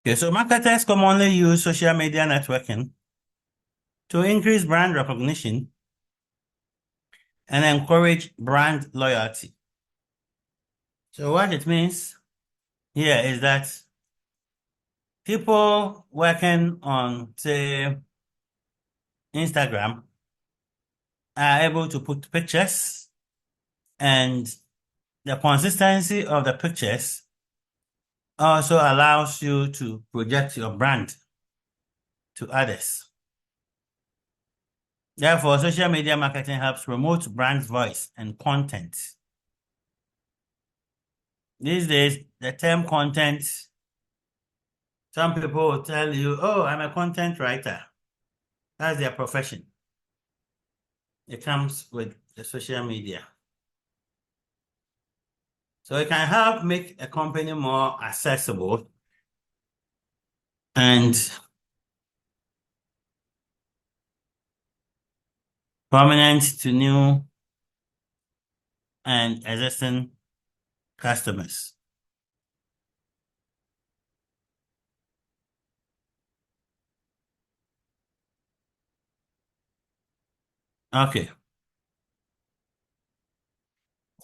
Okay, so marketers commonly use social media networking to increase brand recognition and encourage brand loyalty. So what it means here is that people working on, say, Instagram are able to put pictures, and the consistency of the pictures also allows you to project your brand to others. Therefore, social media marketing helps promote brand voice and content. These days, the term content, some people will tell you, oh, I'm a content writer. That's their profession. It comes with the social media. So it can help make a company more accessible and prominent to new and existing customers. Okay.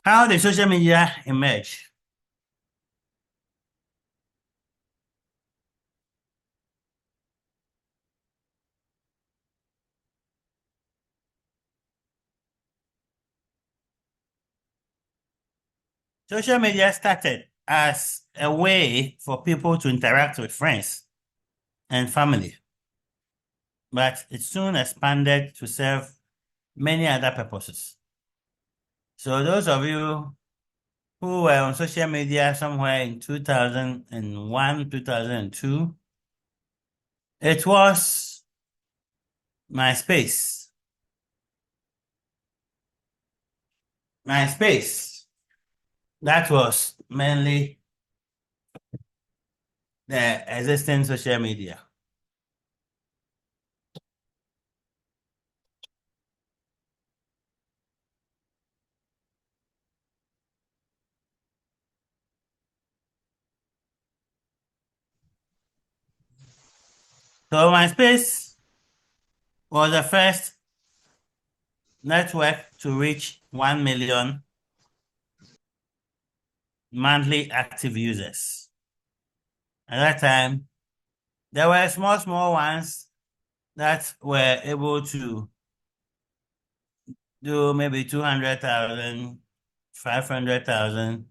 How did social media emerge? Social media started as a way for people to interact with friends and family, but it soon expanded to serve many other purposes. So those of you who were on social media somewhere in 2001, 2002, it was MySpace. MySpace. That was mainly the existing social media. So MySpace was the first network to reach 1 million monthly active users. At that time, there were small ones that were able to do maybe 200,000, 500,000.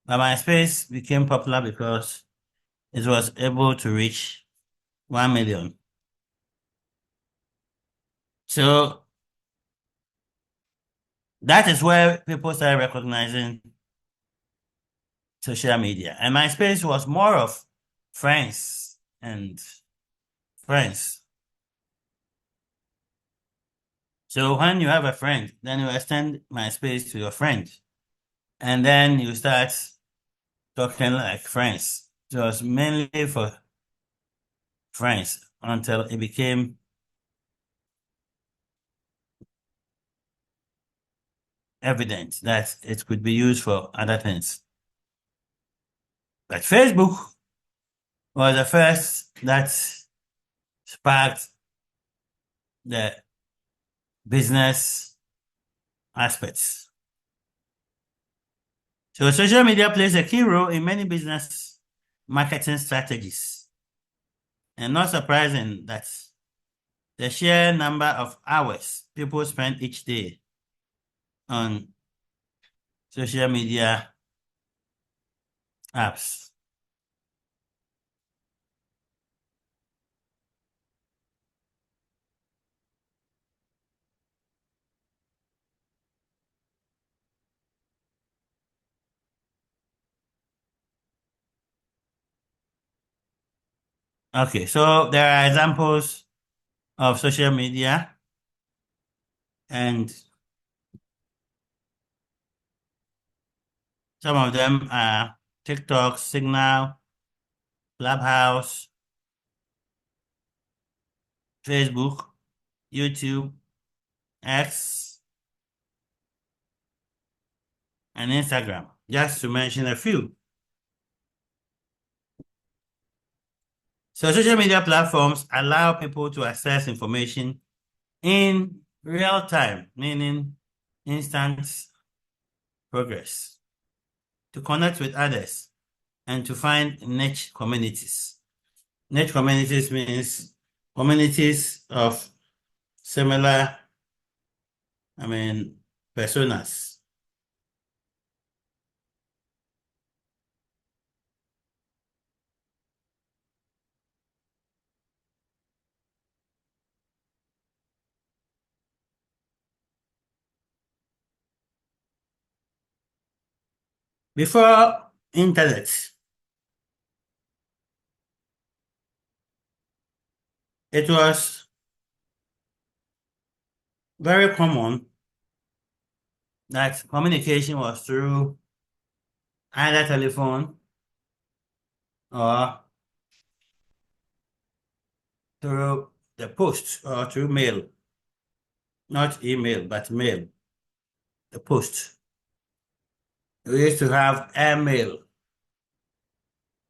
But MySpace became popular because it was able to reach 1 million. So that is where people started recognizing social media. And MySpace was more of friends and friends. So when you have a friend, then you extend MySpace to your friend. And then you start talking like friends. So it was mainly for friends until it became evident that it could be used for other things. But Facebook was the first that sparked the business aspects. So social media plays a key role in many business marketing strategies. And not surprising that the sheer number of hours people spend each day on social media apps. Okay, so there are examples of social media, and some of them are TikTok, Signal, Clubhouse, Facebook, YouTube, X, and Instagram, just to mention a few. So social media platforms allow people to access information in real time, meaning instant progress, to connect with others, and to find niche communities. Niche communities means communities of similar, personas. Before internet, it was very common that communication was through either telephone or through the post or through mail, not email, but mail, the post. We used to have airmail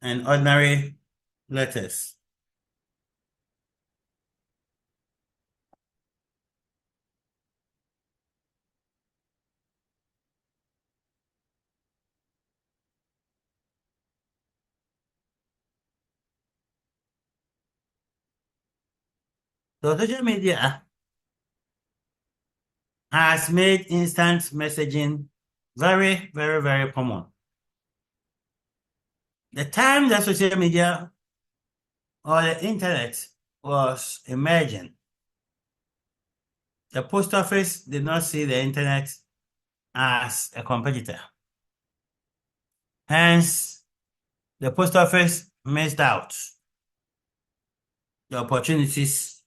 and ordinary letters. So social media has made instant messaging very, very, very common. The time that social media or the internet was emerging, the post office did not see the internet as a competitor. Hence, the post office missed out the opportunities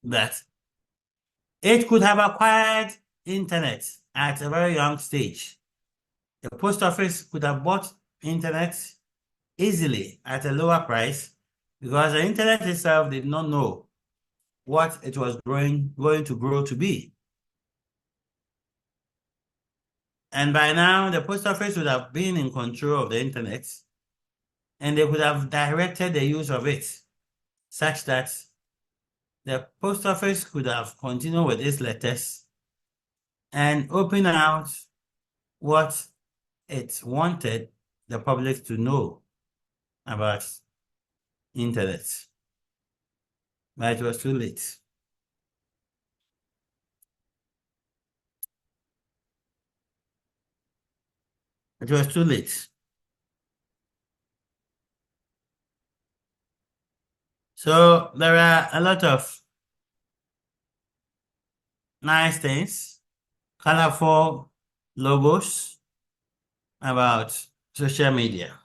that it could have acquired internet at a very young stage. The post office could have bought internet easily at a lower price because the internet itself did not know what it was going to grow to be. And by now, the post office would have been in control of the internet and they could have directed the use of it such that the post office could have continued with its letters and open out what it wanted the public to know about internet. But it was too late. It was too late. So there are a lot of nice things, colorful logos about social media.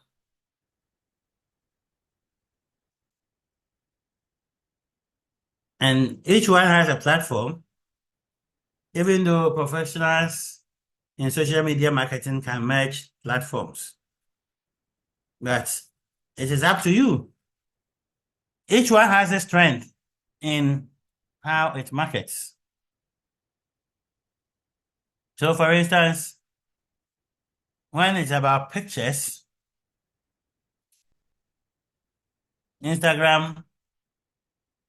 And each one has a platform, even though professionals in social media marketing can merge platforms. But it is up to you. Each one has a strength in how it markets. So for instance, when it's about pictures, Instagram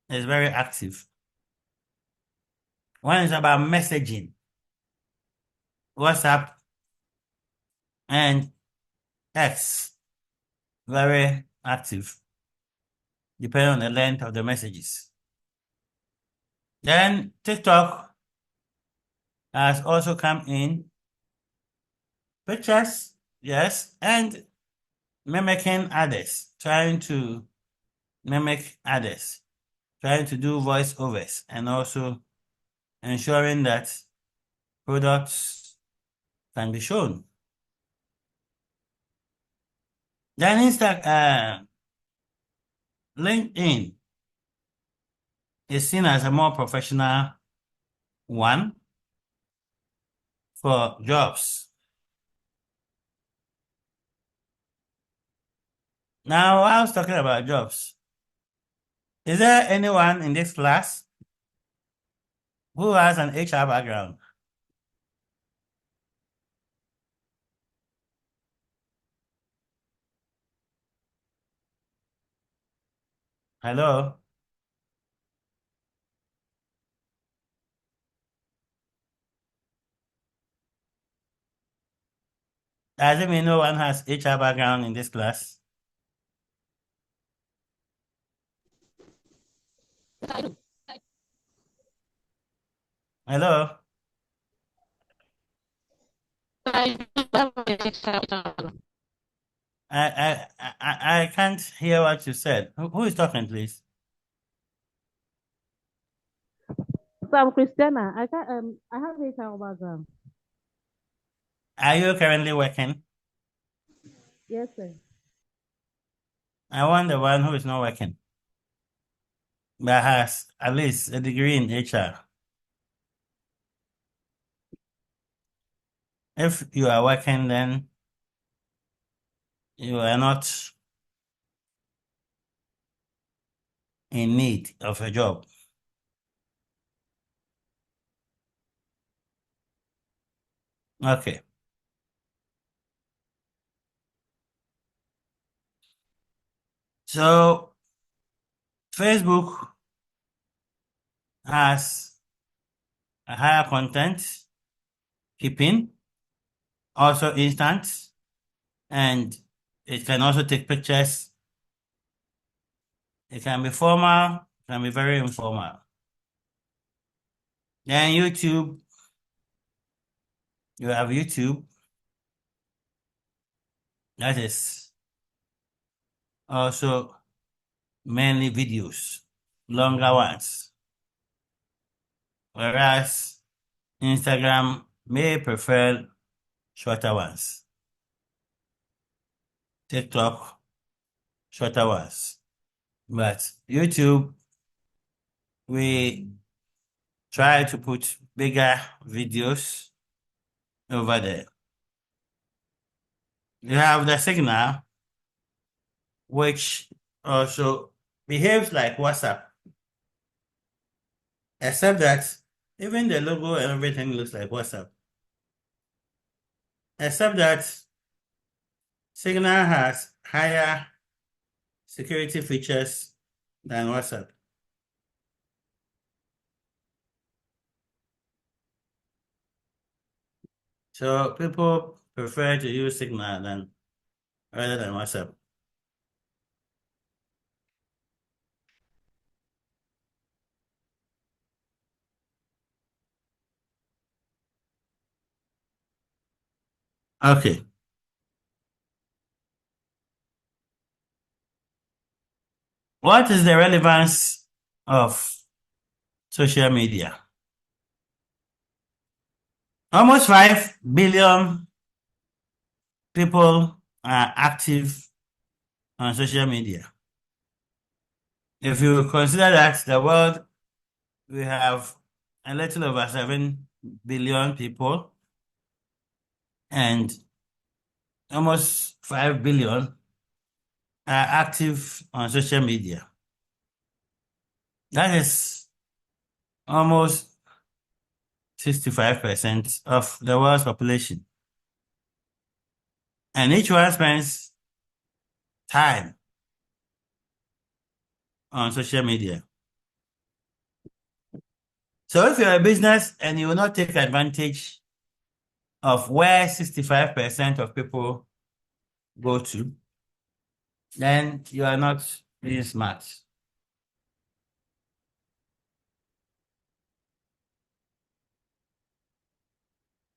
is very active. When it's about messaging, WhatsApp and X, very active, depending on the length of the messages. Then TikTok has also come in. Pictures, yes, and mimicking others, trying to mimic others, trying to do voiceovers, and also ensuring that products can be shown. Then LinkedIn is seen as a more professional one for jobs. Now, I was talking about jobs. Is there anyone in this class who has an HR background? Hello? Does it mean no one has HR background in this class? Hello? I can't hear what you said. Who is talking, please? So I'm Christiana. I have HR background. Are you currently working? Yes, sir. I want the one who is not working, but has at least a degree in HR. If you are working, then you are not in need of a job. Okay. So Facebook has a higher content keeping, also instant, and it can also take pictures. It can be formal, it can be very informal. Then YouTube, you have YouTube, that is also mainly videos, longer ones. Whereas Instagram may prefer shorter ones. TikTok, shorter ones. But YouTube, we try to put bigger videos over there. You have the Signal, which also behaves like WhatsApp, except that even the logo and everything looks like WhatsApp. Except that Signal has higher security features than WhatsApp. So people prefer to use Signal than rather than WhatsApp. Okay. What is the relevance of social media? Almost 5 billion people are active on social media. If you consider that the world, we have a little over 7 billion people and almost 5 billion are active on social media. That is almost 65% of the world's population. And each one spends time on social media. So if you're a business and you will not take advantage of where 65% of people go to, then you are not being smart.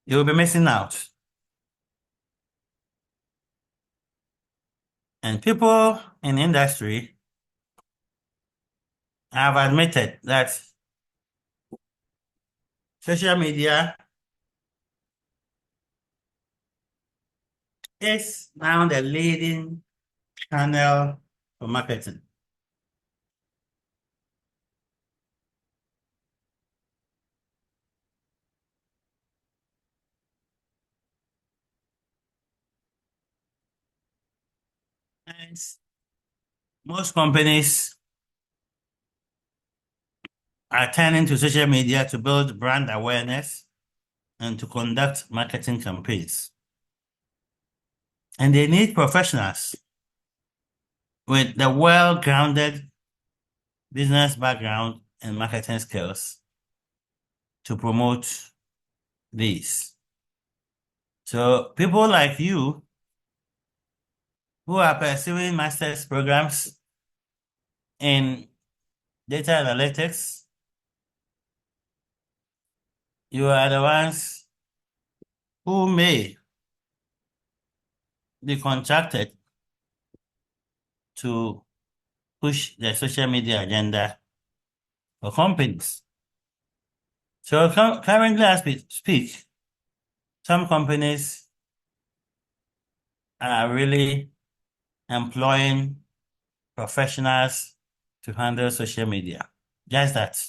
You will be missing out. And people in industry have admitted that social media is now the leading channel for marketing. And most companies are turning to social media to build brand awareness and to conduct marketing campaigns. And they need professionals with the well-grounded business background and marketing skills to promote these. So people like you who are pursuing master's programs in data analytics, you are the ones who may be contracted to push the social media agenda for companies. So currently as we speak, some companies are really employing professionals to handle social media. Just that.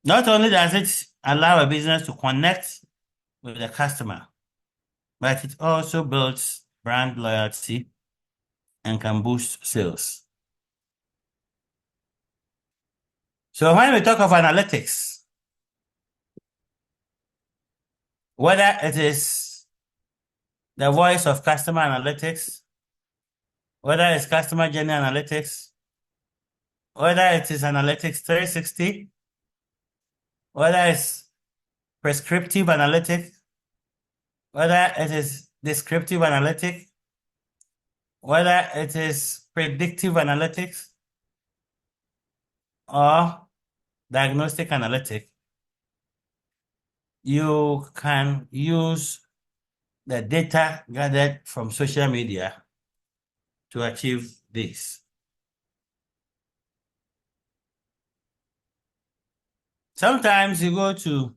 Not only does it allow a business to connect with the customer, but it also builds brand loyalty and can boost sales. So when we talk of analytics, whether it is the voice of customer analytics, whether it's customer journey analytics, whether it is analytics 360, whether it's prescriptive analytics, whether it is descriptive analytics, whether it is predictive analytics or diagnostic analytics, you can use the data gathered from social media to achieve this. Sometimes you go to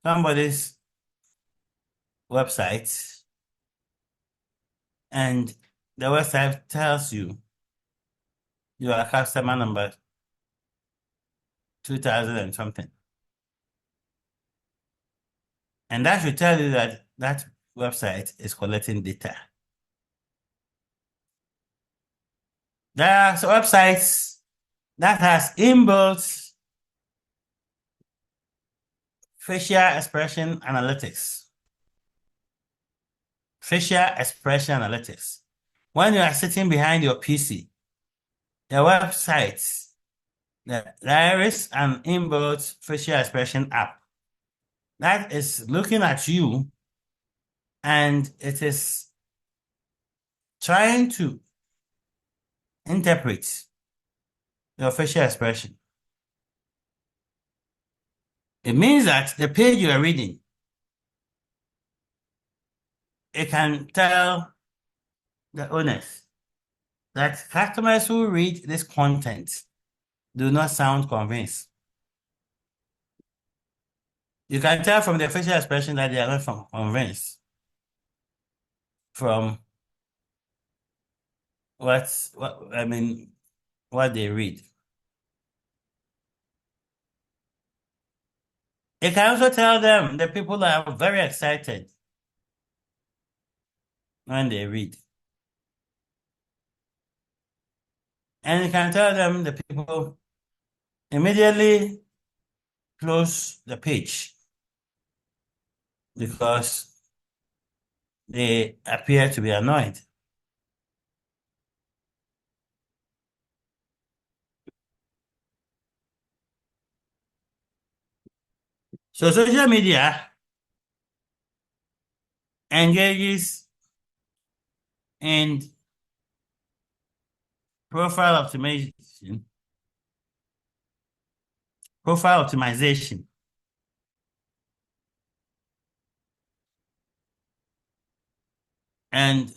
somebody's website and the website tells you are customer number 2000 and something. And that should tell you that that website is collecting data. There are websites that has inbuilt facial expression analytics. Facial expression analytics. When you are sitting behind your PC, the website, there is an inbuilt facial expression app that is looking at you and it is trying to interpret your facial expression. It means that the page you are reading, it can tell the owners that customers who read this content do not sound convinced. You can tell from their facial expression that they are not convinced from what they read. It can also tell them the people are very excited when they read. And it can tell them the people immediately close the page because they appear to be annoyed. So social media engages in profile optimization. And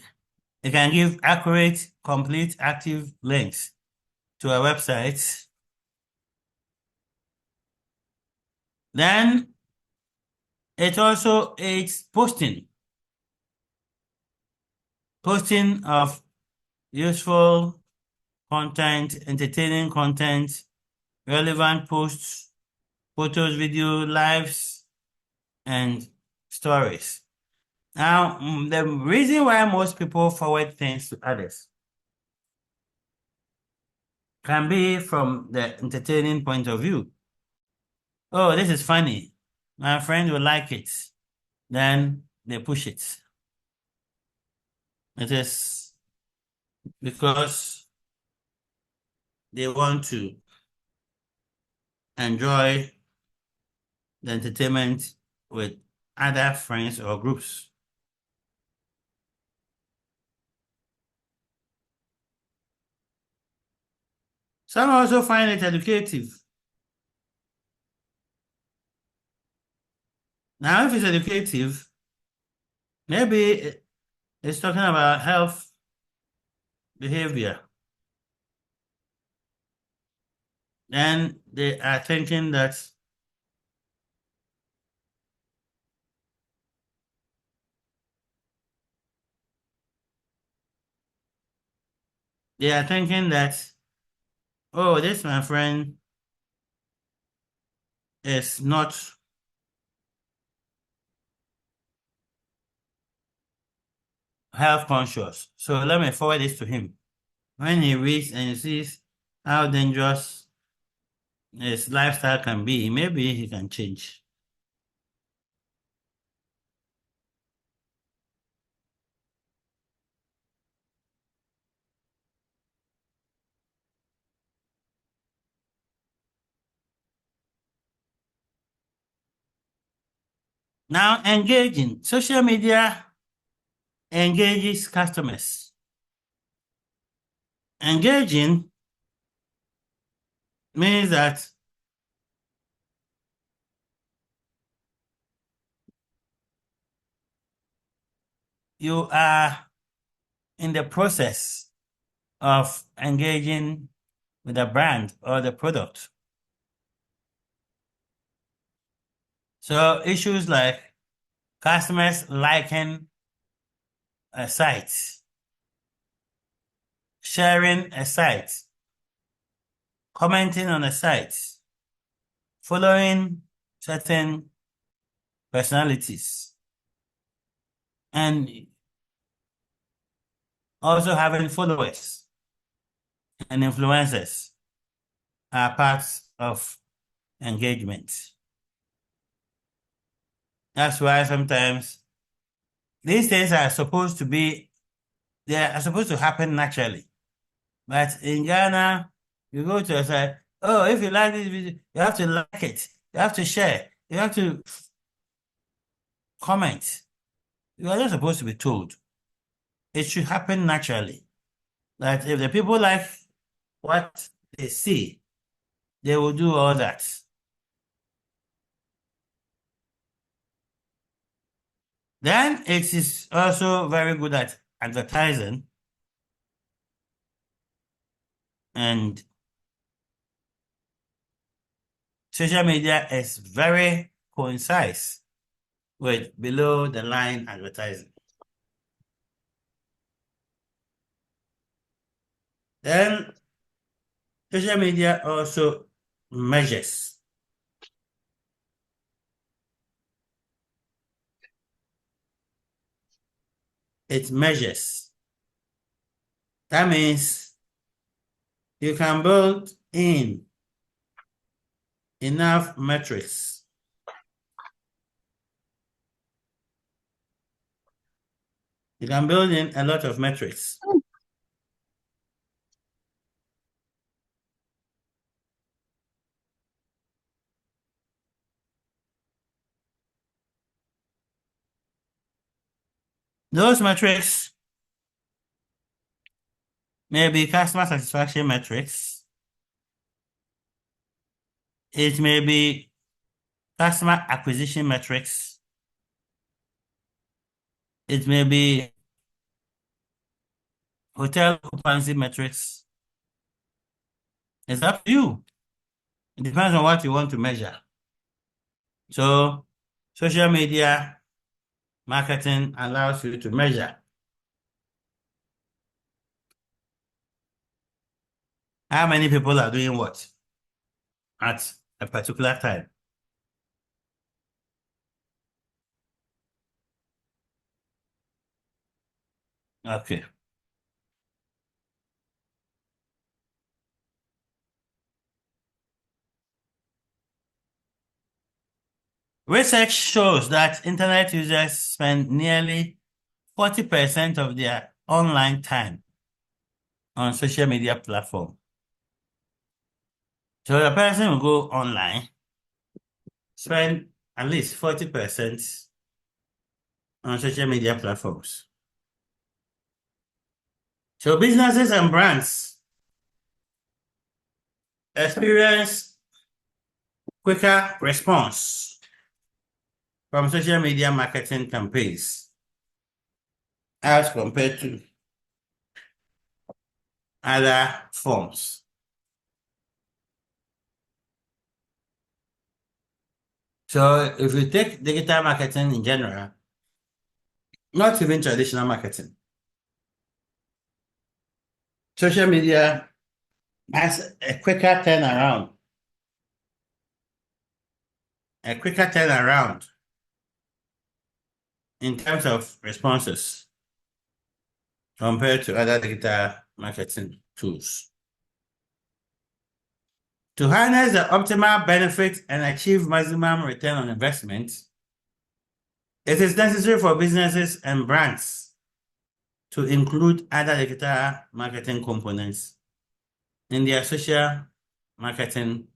it can give accurate, complete, active links to a website. Then it also aids posting of useful content, entertaining content, relevant posts, photos, video, lives, and stories. Now, the reason why most people forward things to others can be from the entertaining point of view. Oh, this is funny. My friend will like it. Then they push it. It is because they want to enjoy the entertainment with other friends or groups. Some also find it educative. Now, if it's educative, maybe it's talking about health behavior. And they are thinking that oh, this my friend is not health conscious. So let me forward this to him. When he reads and he sees how dangerous his lifestyle can be, maybe he can change. Now, engaging. Social media engages customers. Engaging means that you are in the process of engaging with the brand or the product. So issues like customers liking a site, sharing a site, commenting on a site, following certain personalities, and also having followers and influencers are parts of engagement. That's why sometimes these things are supposed to happen naturally. But in Ghana, you go to a site, oh, if you like this video, you have to like it, you have to share, you have to comment. You are not supposed to be told. It should happen naturally. That if the people like what they see, they will do all that. Then it is also very good at advertising and social media is very concise with below the line advertising. Then social media also measures. It measures. That means you can build in enough metrics. You can build in a lot of metrics. Those metrics may be customer satisfaction metrics. It may be customer acquisition metrics. It may be hotel occupancy metrics. It's up to you. It depends on what you want to measure. So, social media marketing allows you to measure how many people are doing what at a particular time. Okay. Research shows that internet users spend nearly 40% of their online time on social media platform. So the person will go online, spend at least 40% on social media platforms. So businesses and brands experience quicker response from social media marketing campaigns as compared to other forms. So if you take digital marketing in general, not even traditional marketing, social media has a quicker turnaround in terms of responses compared to other digital marketing tools. To harness the optimal benefit and achieve maximum return on investment, it is necessary for businesses and brands to include other digital marketing components in their social marketing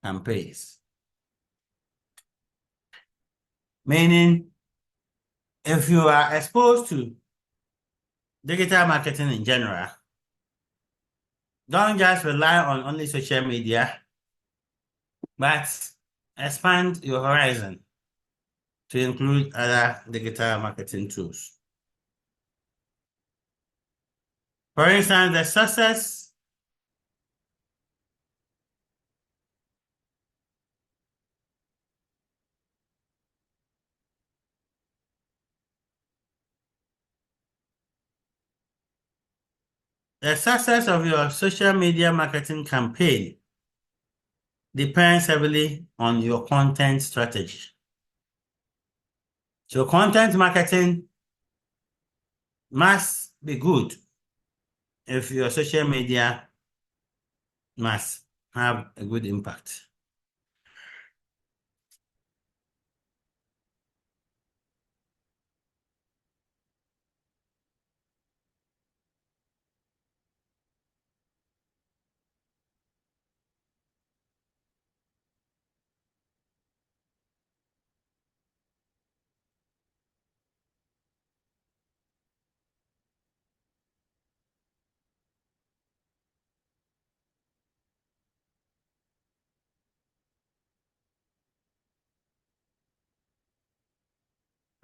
campaigns. Meaning, if you are exposed to digital marketing in general, don't just rely on only social media, but expand your horizon to include other digital marketing tools. For instance, the success of your social media marketing campaign depends heavily on your content strategy. So content marketing must be good if your social media must have a good impact.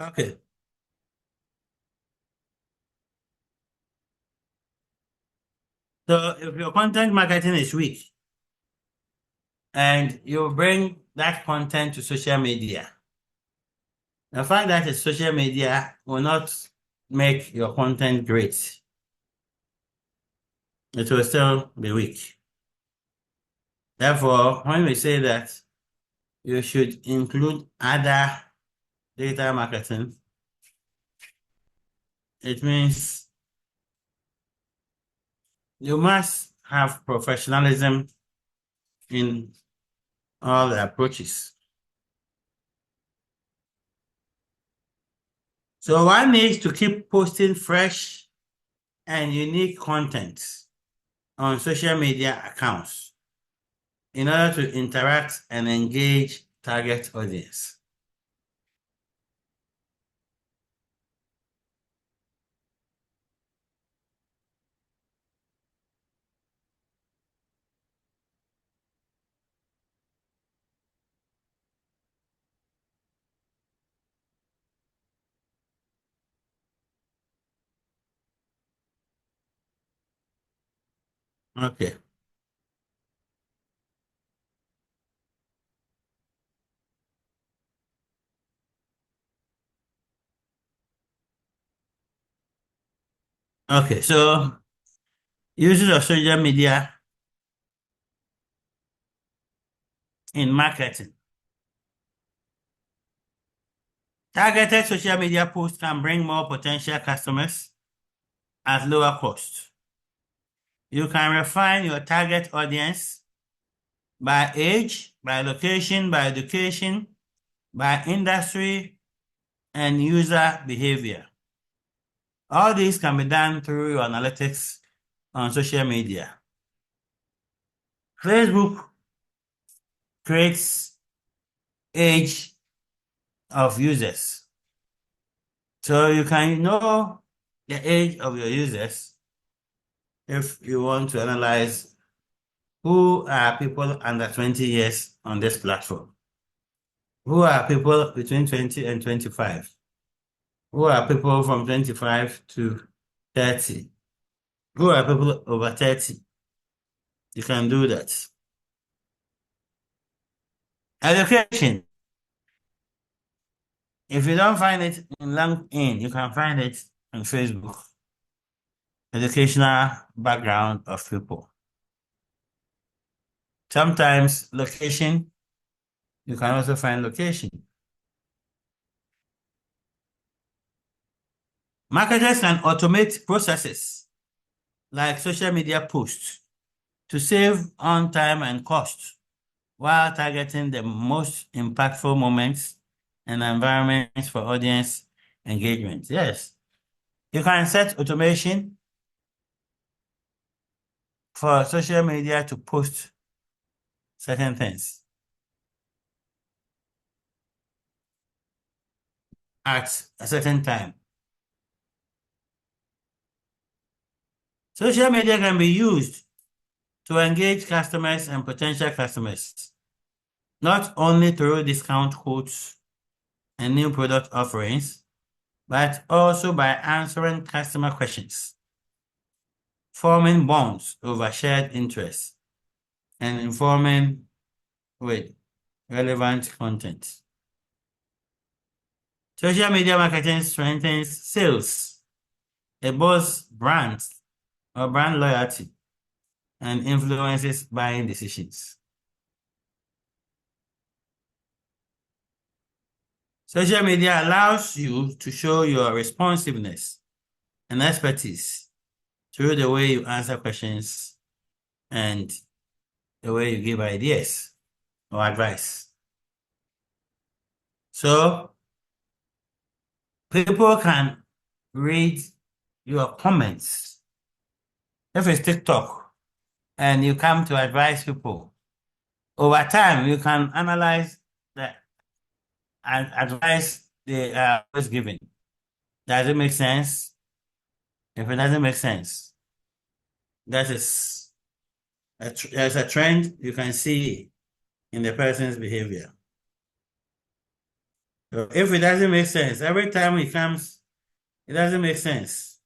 Okay. So if your content marketing is weak and you bring that content to social media, the fact that it's social media will not make your content great. It will still be weak. Therefore, when we say that you should include other digital marketing, it means you must have professionalism in all the approaches. So one needs to keep posting fresh and unique content on social media accounts in order to interact and engage target audience. Okay. Okay, so usage of social media in marketing. Targeted social media posts can bring more potential customers at lower cost. You can refine your target audience by age, by location, by education, by industry, and user behavior. All these can be done through your analytics on social media. Facebook creates age of users. So you can know the age of your users if you want to analyze who are people under 20 years on this platform, who are people between 20 and 25, who are people from 25 to 30, who are people over 30. You can do that. Education. If you don't find it in LinkedIn, you can find it on Facebook. Educational background of people. Sometimes location, you can also find location. Marketers can automate processes like social media posts to save on time and cost while targeting the most impactful moments and environments for audience engagement. Yes, you can set automation for social media to post certain things at a certain time. Social media can be used to engage customers and potential customers, not only through discount codes and new product offerings, but also by answering customer questions, forming bonds over shared interests, and informing with relevant content. Social media marketing strengthens sales. It boosts brands or brand loyalty and influences buying decisions. Social media allows you to show your responsiveness and expertise through the way you answer questions and the way you give ideas or advice. So people can read your comments. If it's TikTok and you come to advise people, over time you can analyze the advice they are always giving. Does it make sense? If it doesn't make sense, that is there's a trend you can see in the person's behavior. So if it doesn't make sense, every time it comes, it doesn't make sense.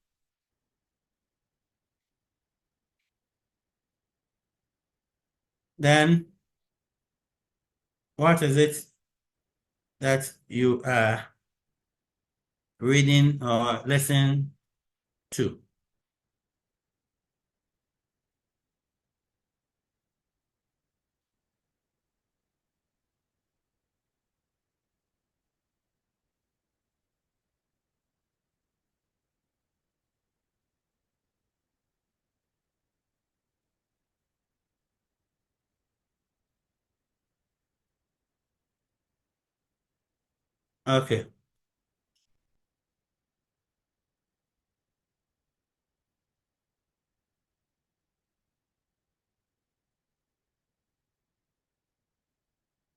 Then what is it that you are reading or listening to? Okay.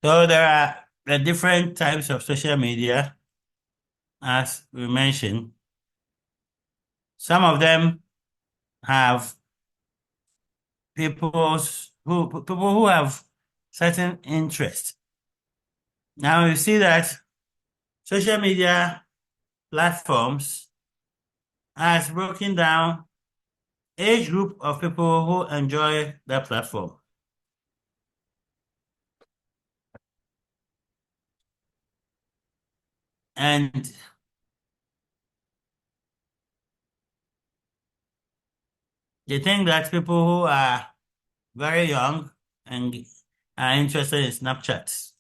So there are the different types of social media, as we mentioned. Some of them have people who have certain interests. Now you see that social media platforms has broken down age group of people who enjoy that platform. And they think that people who are very young and are interested in Snapchat.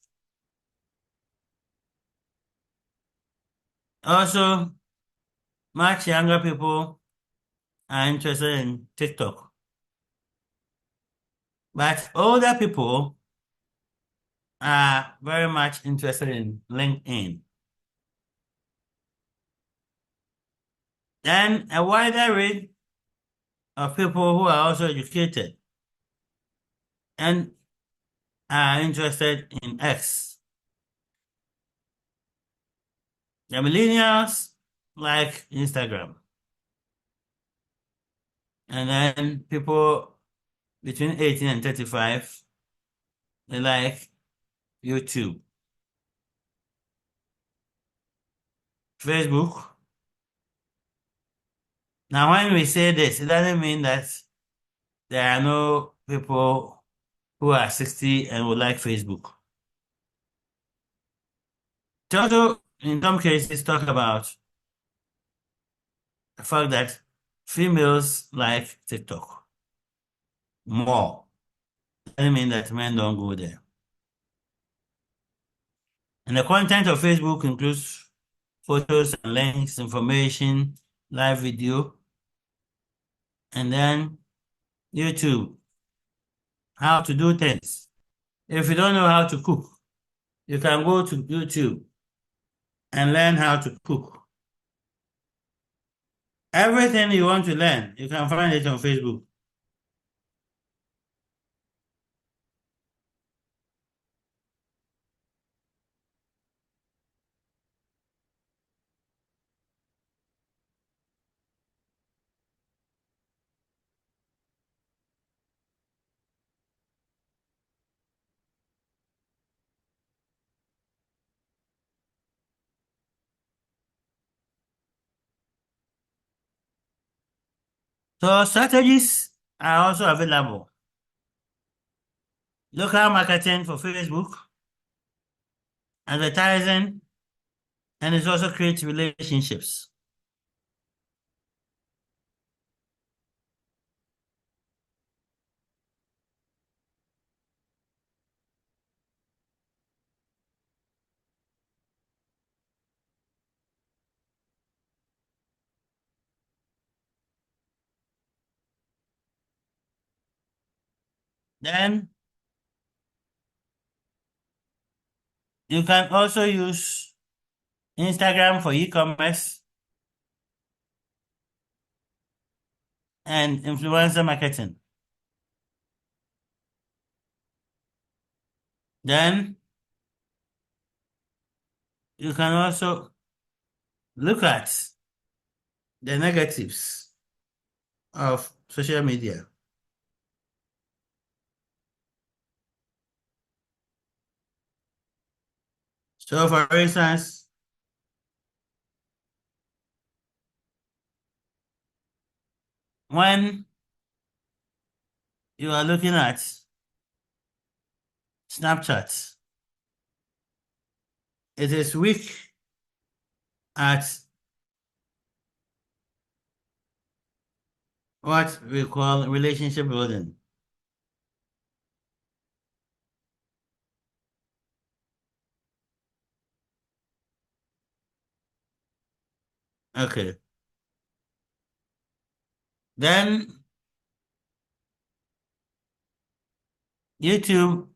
Also, much younger people are interested in TikTok. But older people are very much interested in LinkedIn. Then a wider range of people who are also educated. And are interested in X. The millennials like Instagram. And then people between 18 and 35, they like YouTube. Facebook. Now, when we say this, it doesn't mean that there are no people who are 60 and would like Facebook. It also, in some cases, talk about the fact that females like TikTok more. It doesn't mean that men don't go there. And the content of Facebook includes photos and links, information, live video, and then YouTube, how to do things. If you don't know how to cook, you can go to YouTube and learn how to cook. Everything you want to learn, you can find it on Facebook. So strategies are also available. Local marketing for Facebook, advertising, and it also creates relationships. Then you can also use Instagram for e-commerce and influencer marketing. Then you can also look at the negatives of social media. So for instance, when you are looking at Snapchat, it is weak at what we call relationship building. Okay. Then YouTube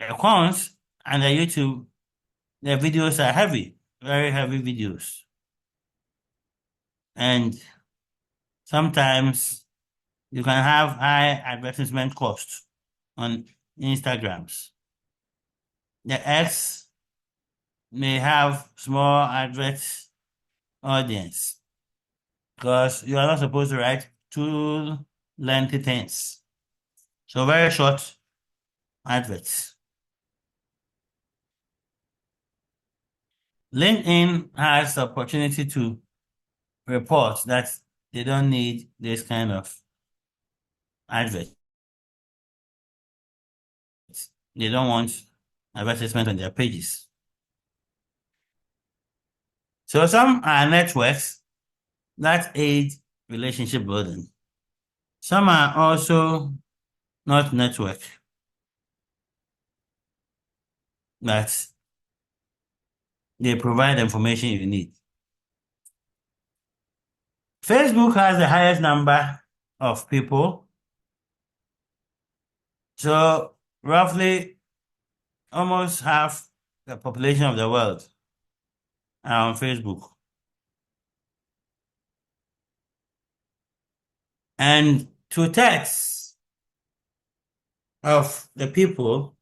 accounts and the YouTube, the videos are heavy, very heavy videos. And sometimes you can have high advertisement costs on Instagrams. The X may have small advert audience because you are not supposed to write too lengthy things. So very short adverts. LinkedIn has the opportunity to report that they don't need this kind of advert. They don't want advertisement on their pages. So some are networks that aid relationship building. Some are also not network, but they provide the information you need. Facebook has the highest number of people. So roughly almost half the population of the world are on Facebook. And two-thirds of the people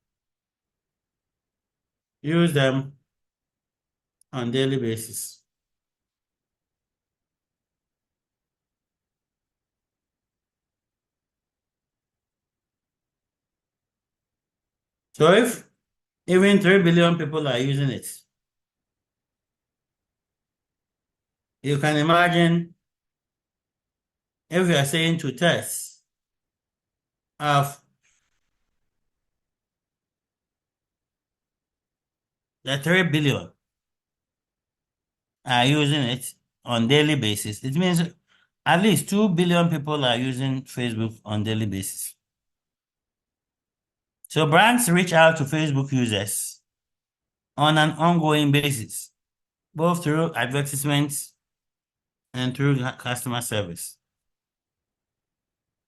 use them on daily basis. So if even 3 billion people are using it, you can imagine if we are saying two-thirds of the 3 billion are using it on daily basis, it means at least 2 billion people are using Facebook on daily basis. So brands reach out to Facebook users on an ongoing basis, both through advertisements and through customer service.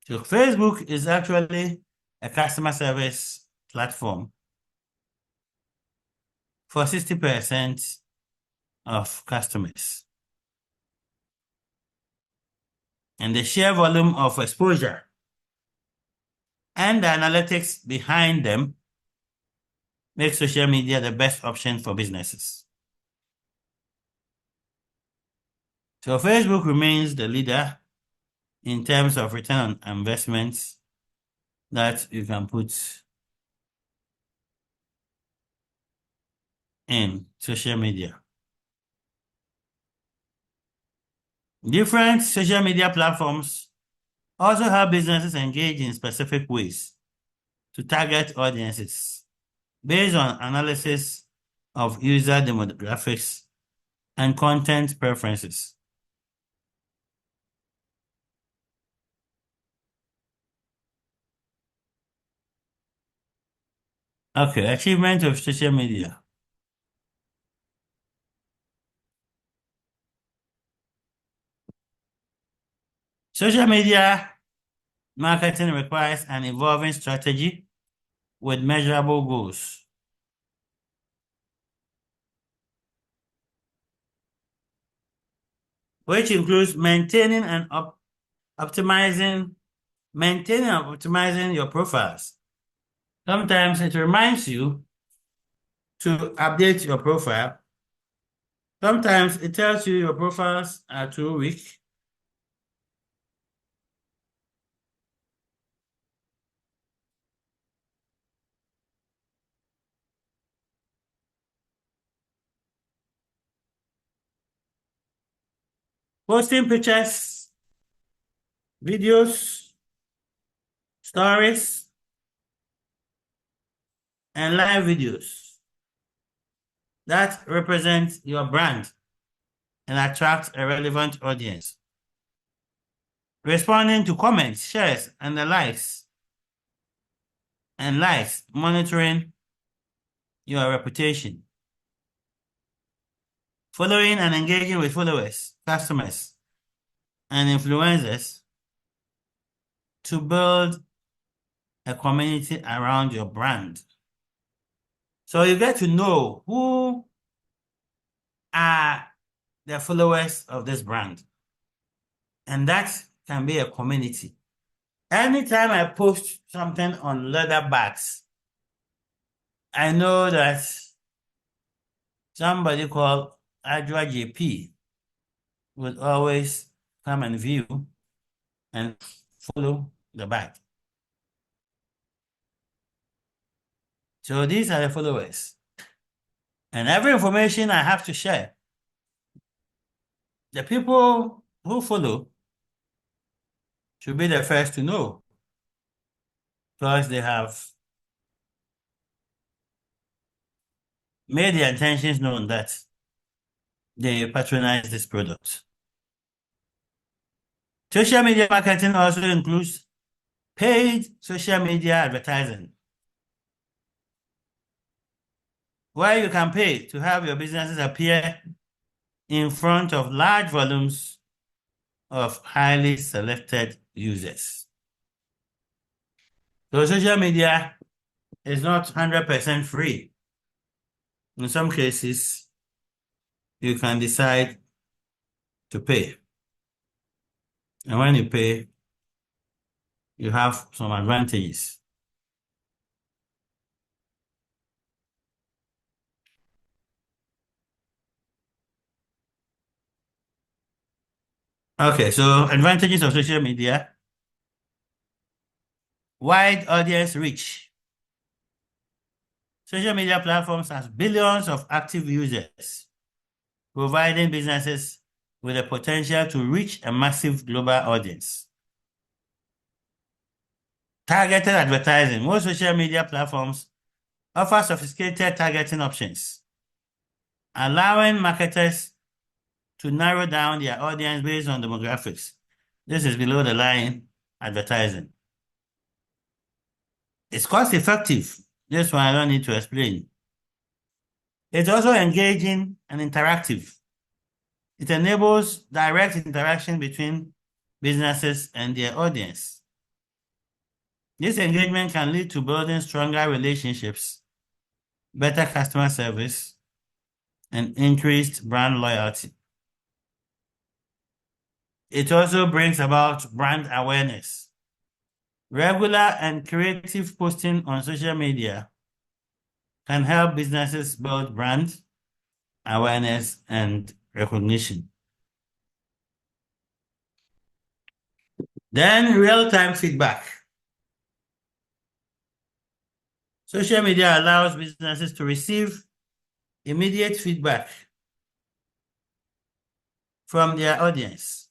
So Facebook is actually a customer service platform for 60% of customers. And the sheer volume of exposure and the analytics behind them make social media the best option for businesses. So Facebook remains the leader in terms of return on investments that you can put in social media. Different social media platforms also help businesses engage in specific ways to target audiences based on analysis of user demographics and content preferences. Okay, achievement of social media. Social media marketing requires an evolving strategy with measurable goals. Which includes maintaining and optimizing your profiles. Sometimes it reminds you to update your profile. Sometimes it tells you your profiles are too weak. Posting pictures, videos, stories, and live videos that represent your brand and attract a relevant audience. Responding to comments, shares, and the likes, monitoring your reputation. Following and engaging with followers, customers, and influencers to build a community around your brand. So you get to know who are the followers of this brand. And that can be a community. Anytime I post something on leather bags, I know that somebody called Adwa JP would always come and view and follow the bag. So these are the followers. And every information I have to share, the people who follow should be the first to know because they have made their intentions known that they patronize this product. Social media marketing also includes paid social media advertising, where you can pay to have your businesses appear in front of large volumes of highly selected users. So social media is not 100% free. In some cases, you can decide to pay. And when you pay, you have some advantages. Okay, so advantages of social media: wide audience reach. Social media platforms have billions of active users, providing businesses with the potential to reach a massive global audience. Targeted advertising. Most social media platforms offer sophisticated targeting options, allowing marketers to narrow down their audience based on demographics. This is below the line advertising. It's cost effective. This one I don't need to explain. It's also engaging and interactive. It enables direct interaction between businesses and their audience. This engagement can lead to building stronger relationships, better customer service, and increased brand loyalty. It also brings about brand awareness. Regular and creative posting on social media can help businesses build brand awareness and recognition. Then real-time feedback. Social media allows businesses to receive immediate feedback from their audience.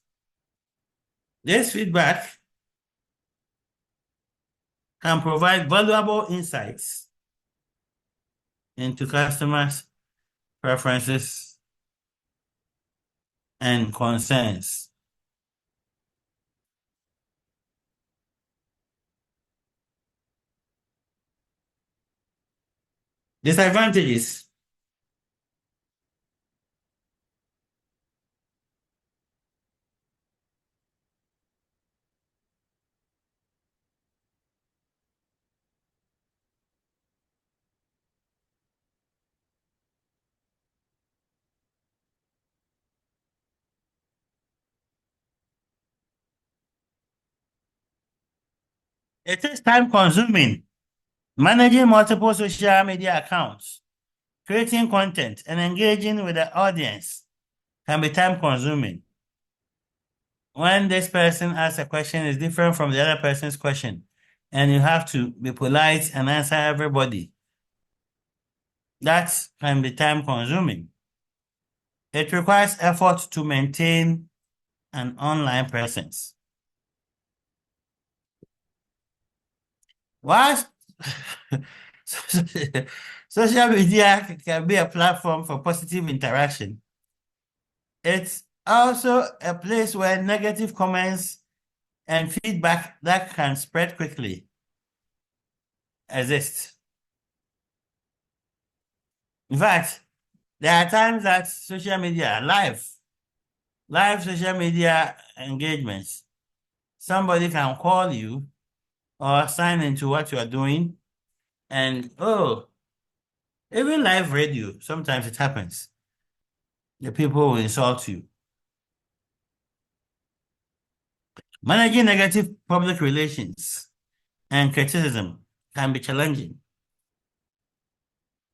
This feedback can provide valuable insights into customers' preferences and concerns. Disadvantages. It is time consuming. Managing multiple social media accounts, creating content, and engaging with the audience can be time consuming. When this person asks a question is different from the other person's question, and you have to be polite and answer everybody, that can be time consuming. It requires effort to maintain an online presence. Whilst social media can be a platform for positive interaction, it's also a place where negative comments and feedback that can spread quickly exist. In fact, there are times that social media, live social media engagements, somebody can call you or sign into what you are doing, and even live radio, sometimes it happens. The people will insult you. Managing negative public relations and criticism can be challenging.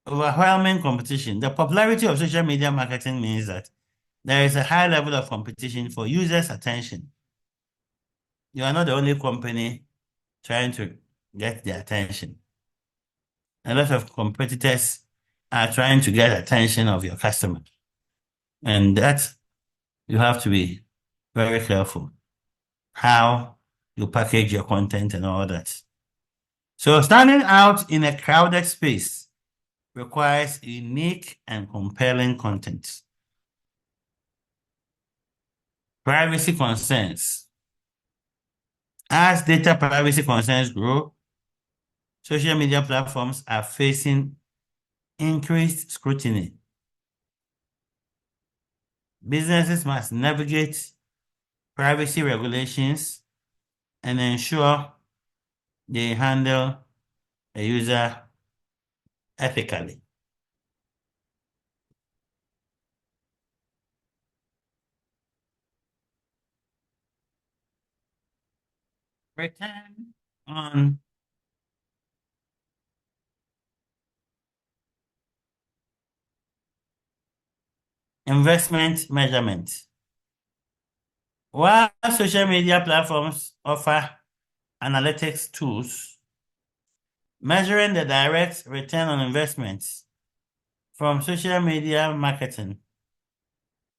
Overwhelming competition. The popularity of social media marketing means that there is a high level of competition for users' attention. You are not the only company trying to get their attention. A lot of competitors are trying to get attention of your customer. And that you have to be very careful how you package your content and all that. So standing out in a crowded space requires unique and compelling content. Privacy concerns. As data privacy concerns grow, social media platforms are facing increased scrutiny. Businesses must navigate privacy regulations and ensure they handle a user ethically. return on investment measurement. While social media platforms offer analytics tools, measuring the direct return on investments from social media marketing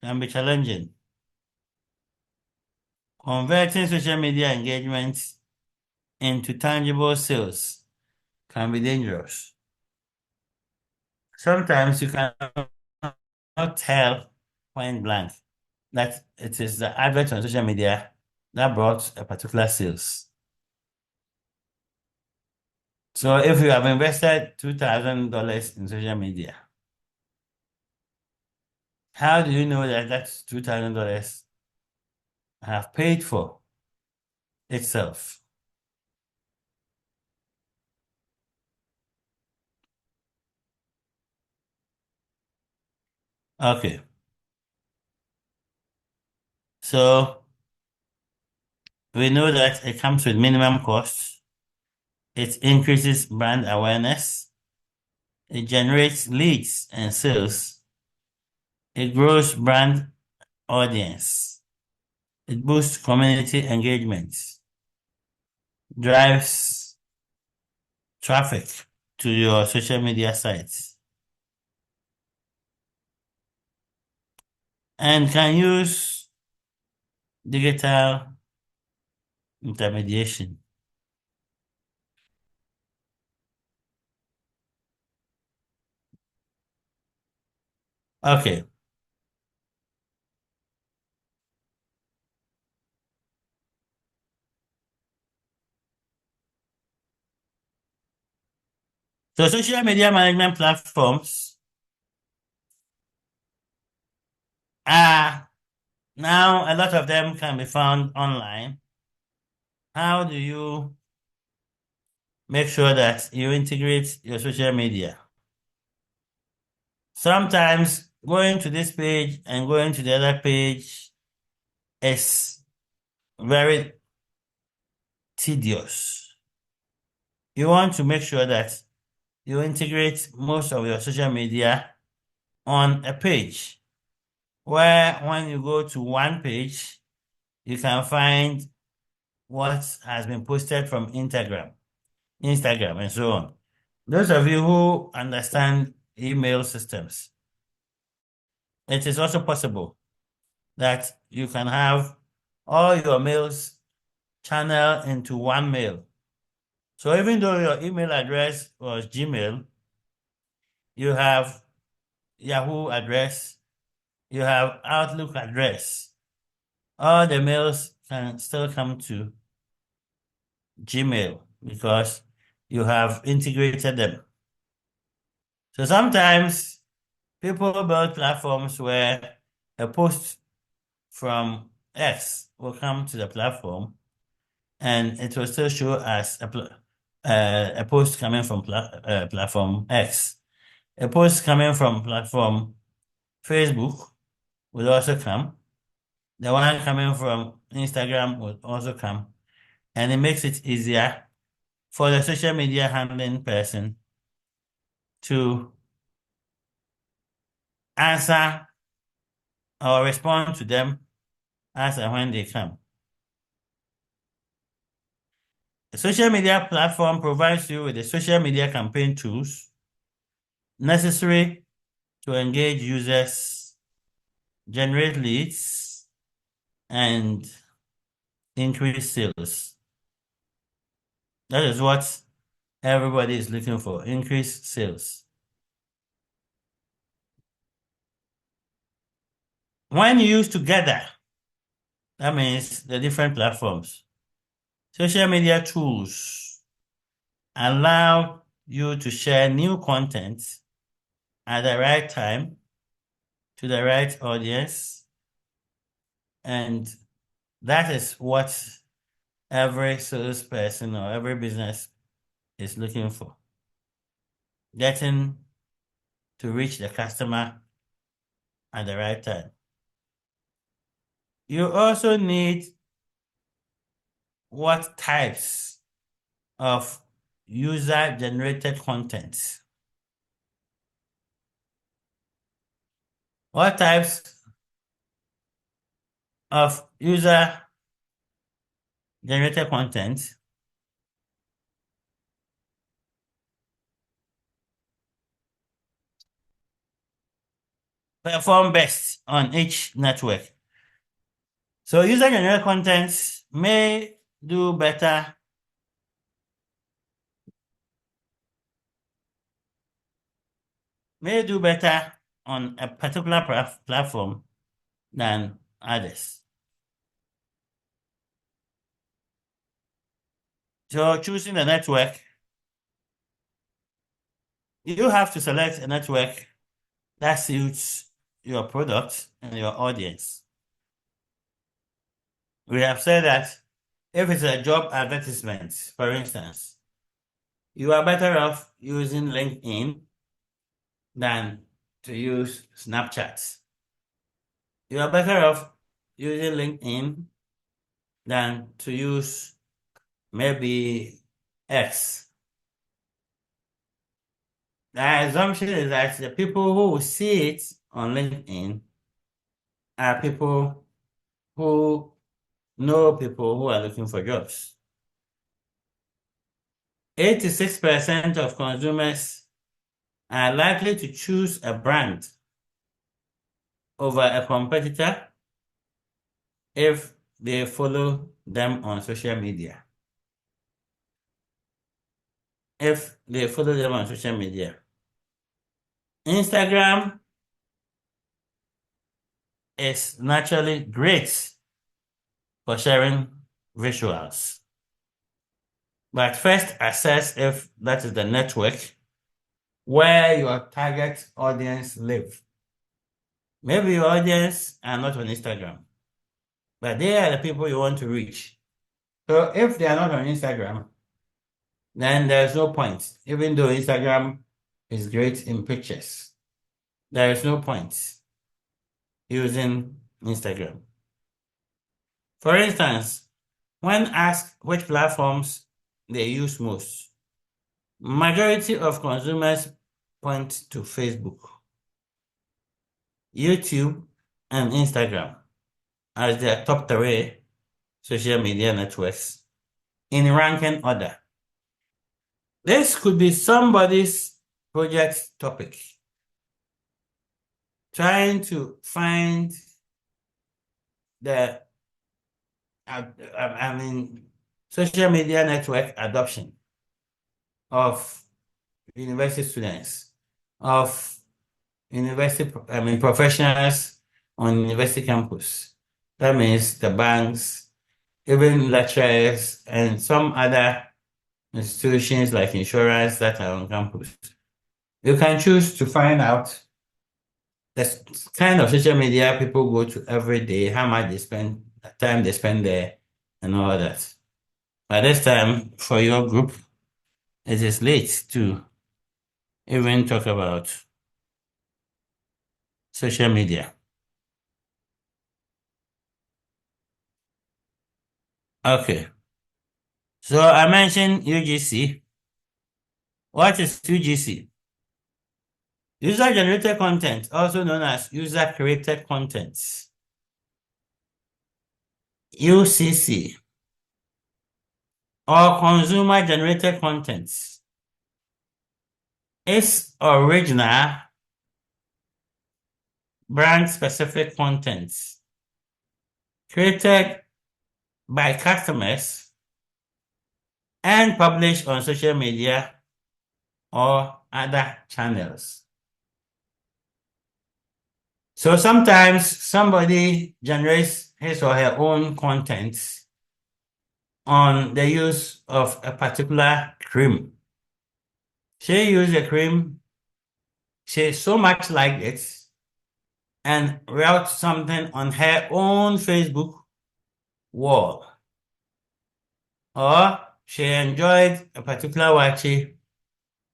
can be challenging. Converting social media engagement into tangible sales can be dangerous. Sometimes you cannot tell point blank that it is the advert on social media that brought a particular sales. So if you have invested $2,000 in social media, how do you know that that $2,000 have paid for itself? Okay. So we know that it comes with minimum costs. It increases brand awareness. It generates leads and sales. It grows brand audience. It boosts community engagement. Drives traffic to your social media sites. And can use digital intermediation. Okay. So social media management platforms are now a lot of them can be found online. How do you make sure that you integrate your social media? Sometimes going to this page and going to the other page is very tedious. You want to make sure that you integrate most of your social media on a page where when you go to one page, you can find what has been posted from Instagram, and so on. Those of you who understand email systems, it is also possible that you can have all your mails channel into one mail. So even though your email address was Gmail, you have Yahoo address, you have Outlook address. All the mails can still come to Gmail because you have integrated them. So sometimes people build platforms where a post from X will come to the platform and it will still show as a post coming from platform X. A post coming from platform Facebook will also come. The one coming from Instagram will also come. And it makes it easier for the social media handling person to answer or respond to them as and when they come. The social media platform provides you with the social media campaign tools necessary to engage users, generate leads, and increase sales. That is what everybody is looking for, increase sales. When used together, that means the different platforms, social media tools allow you to share new content at the right time to the right audience. And that is what every salesperson or every business is looking for. Getting to reach the customer at the right time. You also need what types of user-generated content? What types of user-generated content perform best on each network? So user-generated content may do better on a particular platform than others. So choosing a network, you have to select a network that suits your product and your audience. We have said that if it's a job advertisement, for instance, you are better off using LinkedIn than to use Snapchat. You are better off using LinkedIn than to use maybe X. The assumption is that the people who will see it on LinkedIn are people who know people who are looking for jobs. 86% of consumers are likely to choose a brand over a competitor if they follow them on social media. Instagram is naturally great for sharing visuals. But first assess if that is the network where your target audience live. Maybe your audience are not on Instagram, but they are the people you want to reach. So if they are not on Instagram, then there's no point. Even though Instagram is great in pictures, there is no point using Instagram. For instance, when asked which platforms they use most, majority of consumers point to Facebook, YouTube, and Instagram as their top 3 social media networks in ranking order. This could be somebody's project topic. Trying to find the social media network adoption of university students, of professionals on university campus. That means the banks, even lecturers, and some other institutions like insurance that are on campus. You can choose to find out the kind of social media people go to every day, how much they spend, the time they spend there, and all that. By this time, for your group, it is late to even talk about social media. Okay. So I mentioned UGC. What is UGC? User-generated content, also known as user-created content. UCC, or consumer-generated content, is original brand-specific content created by customers and published on social media or other channels. So sometimes somebody generates his or her own content on the use of a particular cream. She used a cream, she so much liked it, and wrote something on her own Facebook wall. Or she enjoyed a particular waakye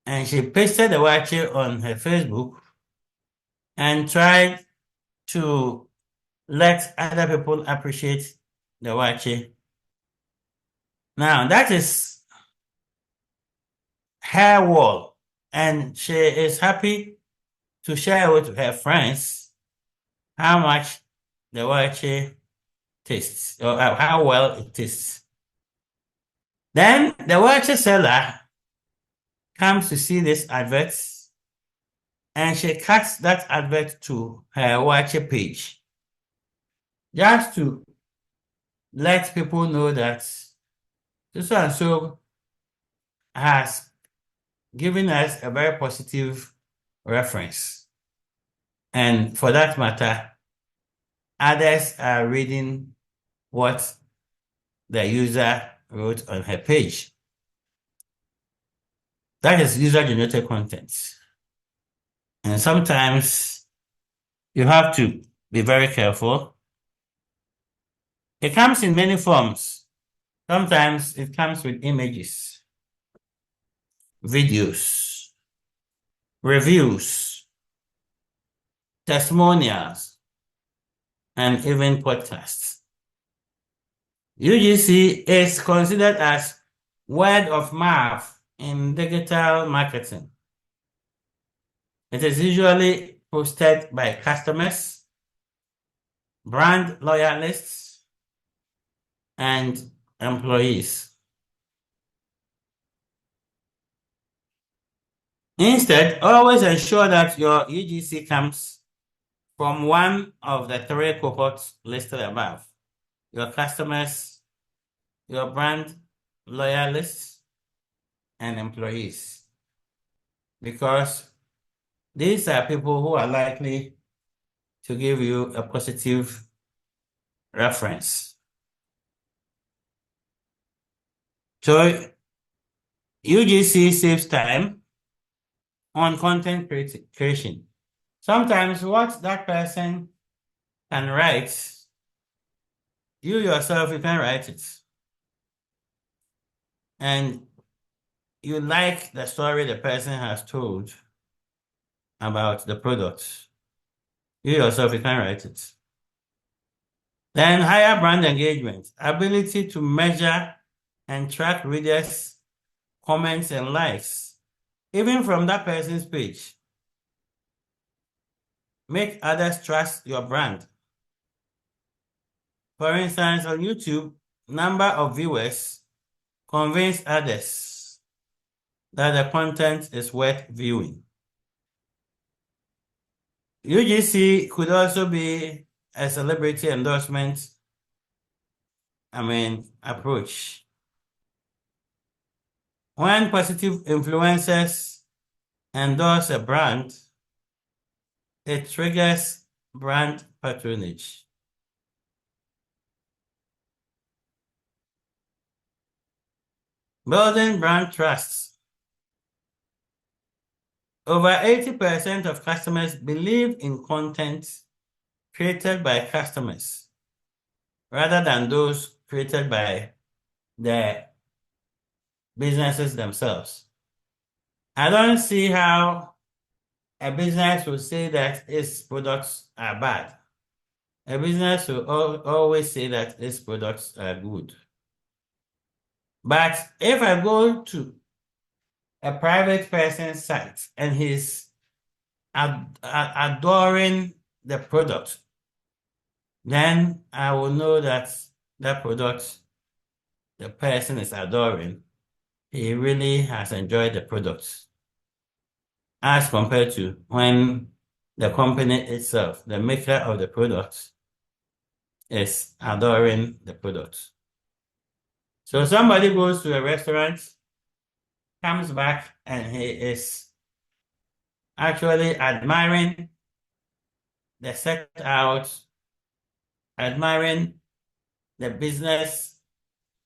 and she pasted the waakye on her Facebook and tried to let other people appreciate the waakye Now, that is her wall, and she is happy to share with her friends how much the waakye tastes, or how well it tastes. Then the waakye seller comes to see this advert, and she cuts that advert to her waakye page, just to let people know that so and so has given us a very positive reference. And for that matter, others are reading what the user wrote on her page. That is user-generated content. And sometimes you have to be very careful. It comes in many forms. Sometimes it comes with images, videos, reviews, testimonials, and even podcasts. UGC is considered as word of mouth in digital marketing. It is usually posted by customers, brand loyalists, and employees. Instead, always ensure that your UGC comes from one of the three cohorts listed above: your customers, your brand loyalists, and employees. Because these are people who are likely to give you a positive reference. So UGC saves time on content creation. Sometimes what that person can write, you yourself, you can write it. And you like the story the person has told about the product. You yourself, you can write it. Then higher brand engagement, ability to measure and track readers' comments and likes, even from that person's page. Make others trust your brand. For instance, on YouTube, number of viewers convince others that the content is worth viewing. UGC could also be a celebrity endorsement, approach. When positive influencers endorse a brand, it triggers brand patronage. Building brand trust. Over 80% of customers believe in content created by customers rather than those created by the businesses themselves. I don't see how a business will say that its products are bad. A business will always say that its products are good. But if I go to a private person's site and he's adoring the product, then I will know that that product the person is adoring, he really has enjoyed the product, as compared to when the company itself, the maker of the product, is adoring the product. So somebody goes to a restaurant, comes back, and he is actually admiring the set out, admiring the business,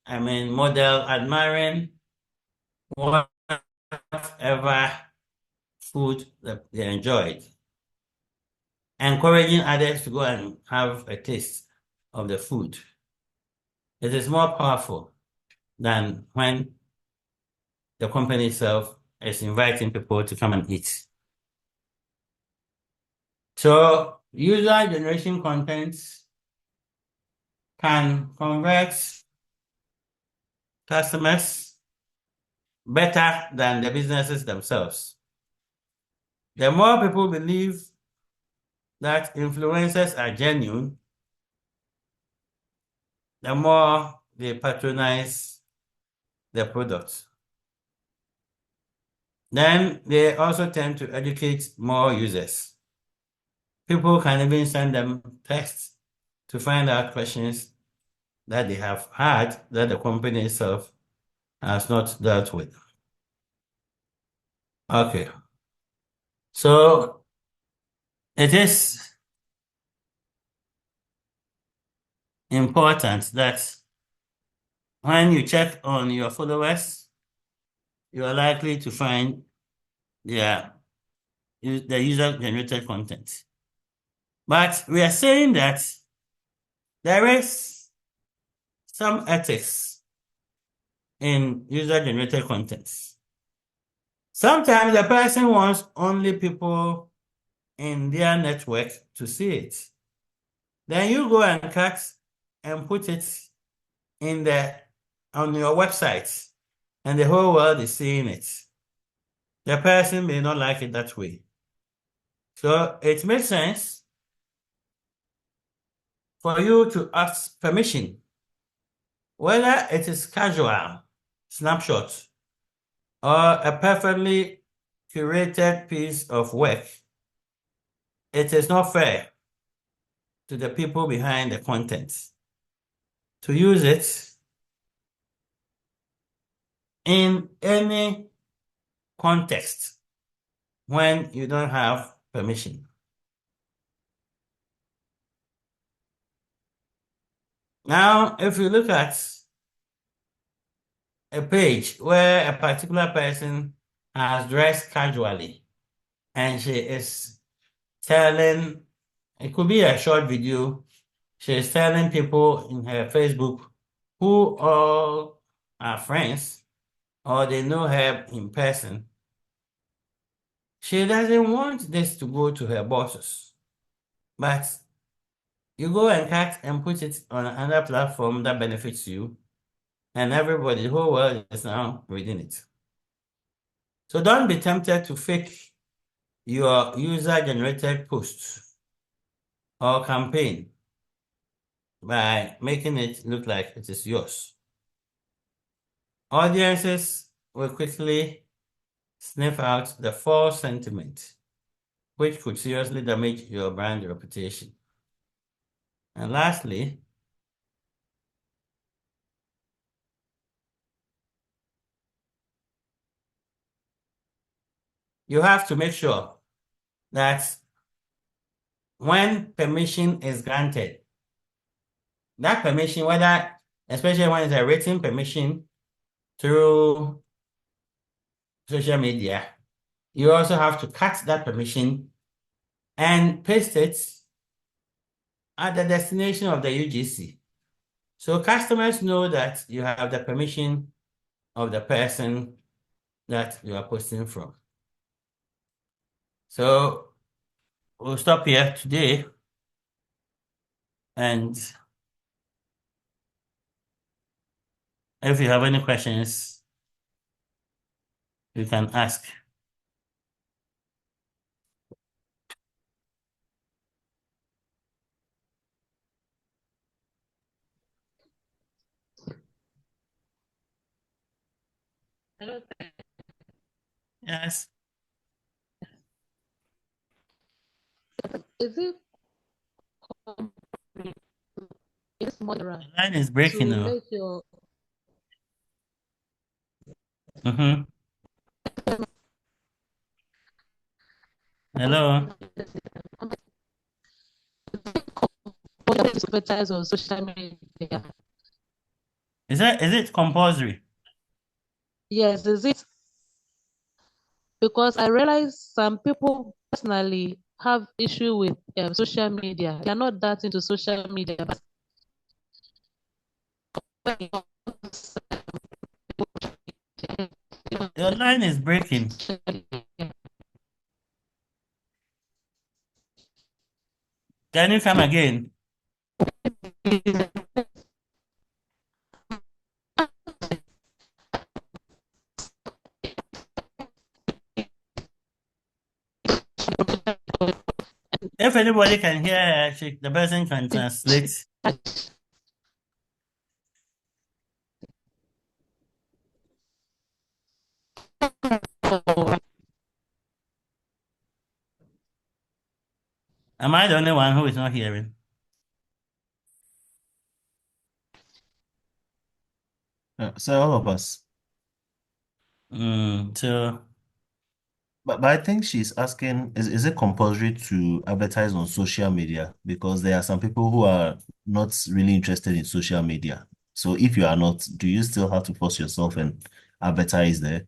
model, admiring whatever food that they enjoyed, encouraging others to go and have a taste of the food. It is more powerful than when the company itself is inviting people to come and eat. So user generation contents can convert customers better than the businesses themselves. The more people believe that influencers are genuine, the more they patronize the product. Then they also tend to educate more users. People can even send them texts to find out questions that they have had that the company itself has not dealt with. Okay. So it is important that when you check on your followers, you are likely to find the user-generated content. But we are saying that there is some ethics in user-generated content. Sometimes the person wants only people in their network to see it. Then you go and cut and put it on your website, and the whole world is seeing it. The person may not like it that way. So it makes sense for you to ask permission, whether it is casual, snapshot, or a perfectly curated piece of work. It is not fair to the people behind the content to use it in any context when you don't have permission. Now, if you look at a page where a particular person has dressed casually and she is telling, it could be a short video, she is telling people in her Facebook who all are friends or they know her in person, she doesn't want this to go to her bosses. But you go and cut and put it on another platform that benefits you, and everybody, the whole world is now reading it. So don't be tempted to fake your user-generated posts or campaign by making it look like it is yours. Audiences will quickly sniff out the false sentiment, which could seriously damage your brand reputation. And lastly, you have to make sure that when permission is granted, that permission, whether, especially when it's a written permission through social media, you also have to cut that permission and paste it at the destination of the UGC. So customers know that you have the permission of the person that you are posting from. So we'll stop here today, and if you have any questions, you can ask. Hello. Yes. Is it is moderate The line is breaking to now. let your Hello. advertise on social media? Is it compulsory? Yes, is it? Because I realize some people personally have issue with social media. They are not that into social media, but Your line is breaking. Can you come again? If anybody can hear her, the person can translate. Am I the only one who is not hearing? So all of us. So But I think she's asking, is it compulsory to advertise on social media? Because there are some people who are not really interested in social media. So if you are not, do you still have to force yourself and advertise there?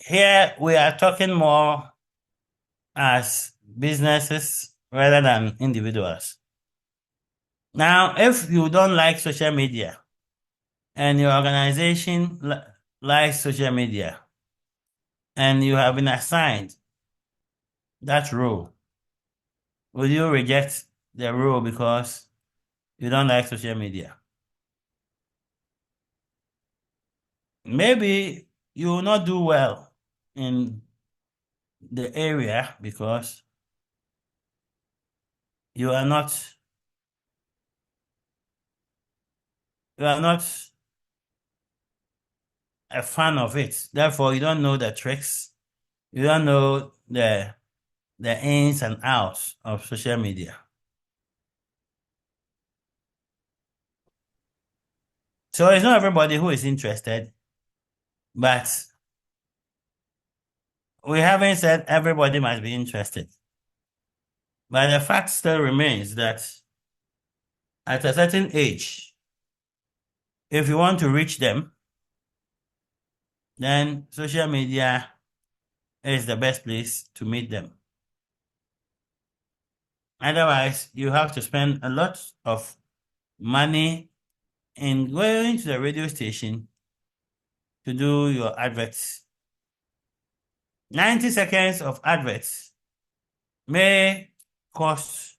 here we are talking more as businesses rather than individuals. Now, if you don't like social media and your organization likes social media and you have been assigned that role, will you reject the role because you don't like social media? Maybe you will not do well in the area because you are not a fan of it. Therefore, you don't know the tricks. You don't know the ins and outs of social media. So it's not everybody who is interested, but we haven't said everybody must be interested. But the fact still remains that at a certain age, if you want to reach them, then social media is the best place to meet them. Otherwise, you have to spend a lot of money in going to the radio station to do your adverts. 90 seconds of adverts may cost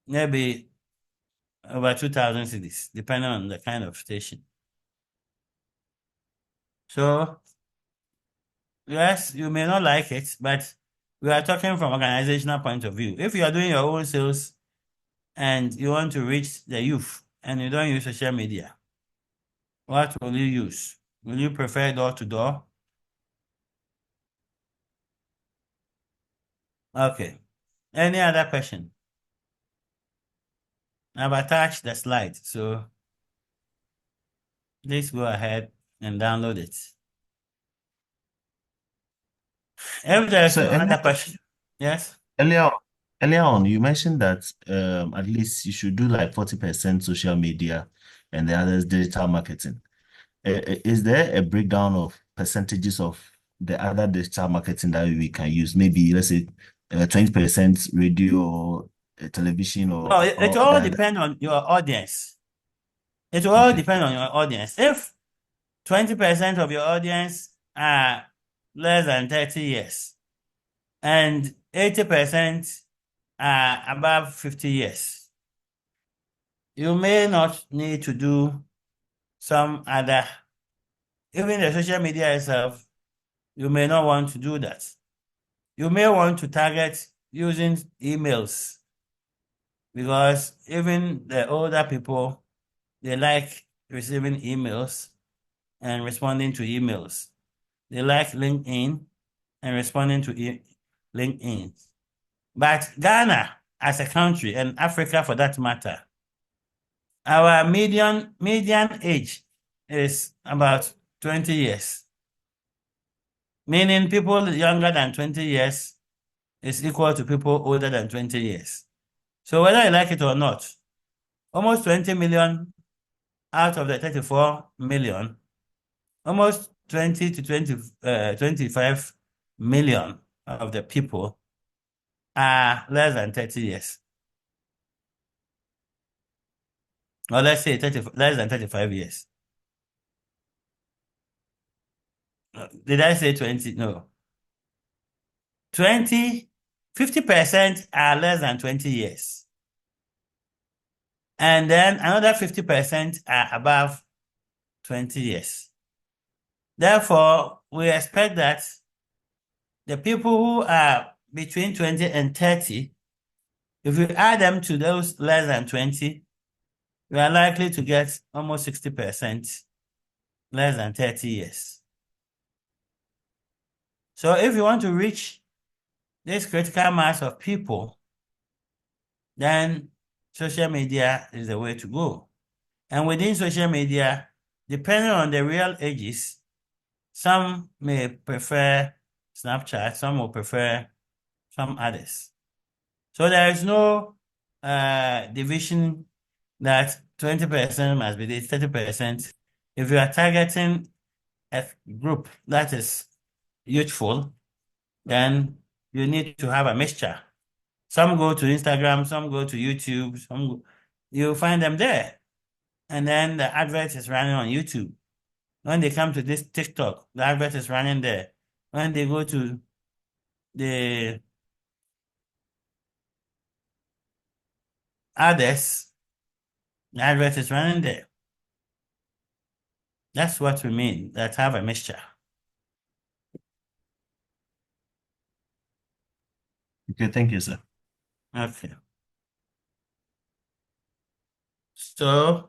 maybe over 2,000 cedis, depending on the kind of station. So, yes, you may not like it, but we are talking from organizational point of view. If you are doing your own sales and you want to reach the youth and you don't use social media, what will you use? Will you prefer door to door? Okay. Any other question? I've attached the slide, so please go ahead and download it. If there's So no other question, yes? earlier, earlier on, you mentioned that at least you should do like 40% social media and the others digital marketing. Is there a breakdown of percentages of the other digital marketing that we can use? Maybe let's say 20% radio or television No, it or all that. depends on your audience. It will all Okay. depend on your audience. If 20% of your audience are less than 30 years and 80% are above 50 years, you may not need to do some other, even the social media itself, you may not want to do that. You may want to target using emails because even the older people, they like receiving emails and responding to emails. They like LinkedIn and responding to LinkedIn. But Ghana, as a country, and Africa for that matter, our median age is about 20 years, meaning people younger than 20 years is equal to people older than 20 years. So whether you like it or not, almost 20 million out of the 34 million, almost 20 to 25 million of the people are less than 30 years. Or let's say less than 35 years. Did I say 20? No. 50% are less than 20 years. And then another 50% are above 20 years. Therefore, we expect that the people who are between 20 and 30, if you add them to those less than 20, you are likely to get almost 60% less than 30 years. So if you want to reach this critical mass of people, then social media is the way to go. And within social media, depending on the real ages, some may prefer Snapchat, some will prefer some others. So there is no division that 20% must be this, 30%. If you are targeting a group that is youthful, then you need to have a mixture. Some go to Instagram, some go to YouTube, you find them there. And then the advert is running on YouTube. When they come to this TikTok, the advert is running there. When they go to the others, the advert is running there. That's what we mean, that have a mixture. Okay, thank you, sir. Okay. So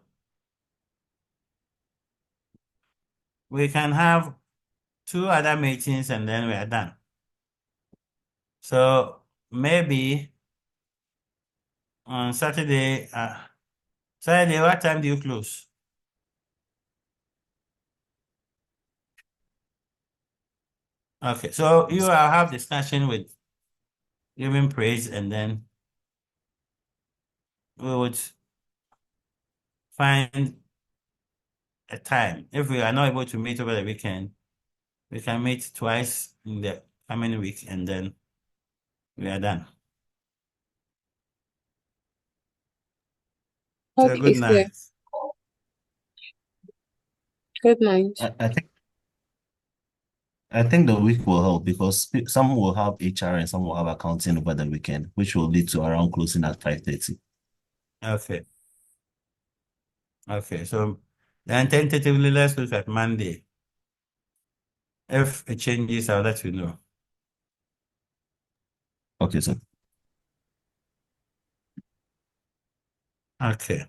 we can have 2 other meetings and then we are done. So maybe on Saturday, what time do you close? Okay, so you will have discussion with giving praise and then we would find a time. If we are not able to meet over the weekend, we can meet twice in the coming week and then we are done. So Okay, good sir. night. Good night. I think the week will help because some will have HR and some will have accounting over the weekend, which will lead to around closing at 5:30. Okay. Okay, so then tentatively let's look at Monday. If it changes, I'll let you know. Okay, sir. Okay.